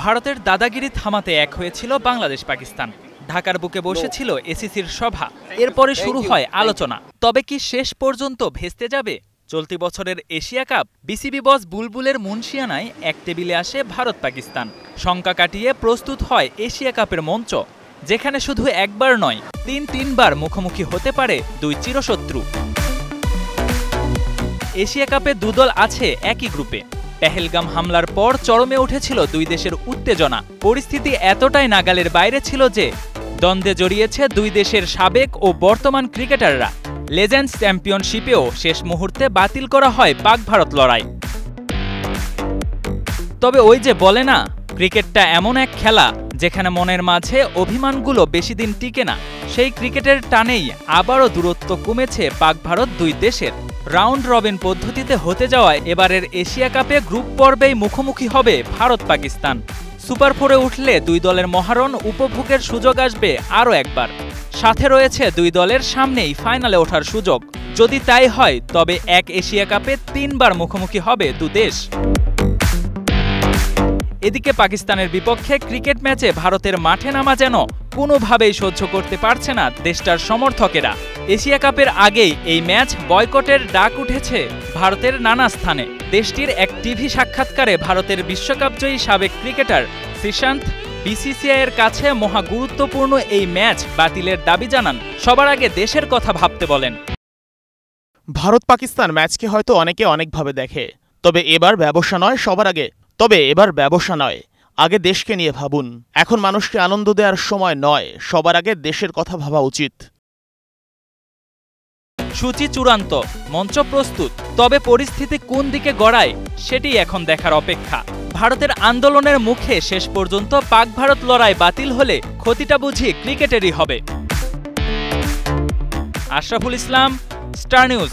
ভারতের দাদাগিরি থামাতে এক হয়েছিল বাংলাদেশ পাকিস্তান। ঢাকার বুকে বসেছিল এসিসির সভা। এরপরে শুরু হয় আলোচনা। তবে কি শেষ পর্যন্ত ভেস্তে যাবে চলতি বছরের এশিয়া কাপ? বিসিবি বস বুলবুলের মুনশিয়ানায় এক টেবিলে আসে ভারত পাকিস্তান। শঙ্কা কাটিয়ে প্রস্তুত হয় এশিয়া কাপের মঞ্চ, যেখানে শুধু একবার নয় তিনবার মুখোমুখি হতে পারে দুই চিরশত্রু। এশিয়া কাপে দুদল আছে একই গ্রুপে। পেহেলগাম হামলার পর চরমে উঠেছিল দুই দেশের উত্তেজনা। পরিস্থিতি এতটাই নাগালের বাইরে ছিল যে দ্বন্দ্বে জড়িয়েছে দুই দেশের সাবেক ও বর্তমান ক্রিকেটাররা। লেজেন্ডস চ্যাম্পিয়নশিপেও শেষ মুহূর্তে বাতিল করা হয় পাক ভারত লড়াই। তবে ওই যে বলে না, ক্রিকেটটা এমন এক খেলা যেখানে মনের মাঝে অভিমানগুলো বেশি দিন টিকে না। সেই ক্রিকেটের টানেই আবারও দূরত্ব কমেছে পাক ভারত দুই দেশের। রাউন্ড রবিন পদ্ধতিতে হতে যাওয়ায় এবারের এশিয়া কাপে গ্রুপ পর্বেই মুখোমুখি হবে ভারত পাকিস্তান। সুপার ফোরে উঠলে দুই দলের মহারণ উপভোগের সুযোগ আসবে আরও একবার। সাথে রয়েছে দুই দলের সামনেই ফাইনালে ওঠার সুযোগ। যদি তাই হয় তবে এক এশিয়া কাপে তিনবার মুখোমুখি হবে দু দেশ। এদিকে পাকিস্তানের বিপক্ষে ক্রিকেট ম্যাচে ভারতের মাঠে নামা যেন কোনোভাবেই সহ্য করতে পারছে না দেশটার সমর্থকেরা। এশিয়া কাপের আগেই এই ম্যাচ বয়কটের ডাক উঠেছে ভারতের নানা স্থানে। দেশটির এক টিভি সাক্ষাৎকারে ভারতের বিশ্বকাপজয়ী সাবেক ক্রিকেটার শ্রীশান্ত বিসিসিআইয়ের কাছে মহা গুরুত্বপূর্ণ এই ম্যাচ বাতিলের দাবি জানান। সবার আগে দেশের কথা ভাবতে বলেন। ভারত পাকিস্তান ম্যাচকে হয়তো অনেকে অনেকভাবে দেখে, তবে এবার ব্যবসা নয়, আগে দেশকে নিয়ে ভাবুন। এখন মানুষকে আনন্দ দেওয়ার সময় নয়, সবার আগে দেশের কথা ভাবা উচিত। সূচি চূড়ান্ত, মঞ্চ প্রস্তুত, তবে পরিস্থিতি কোন দিকে গড়ায় সেটি এখন দেখার অপেক্ষা। ভারতের আন্দোলনের মুখে শেষ পর্যন্ত পাক ভারত লড়াই বাতিল হলে ক্ষতিটা বুঝি ক্রিকেটেরই হবে। Ashraful Islam, star news.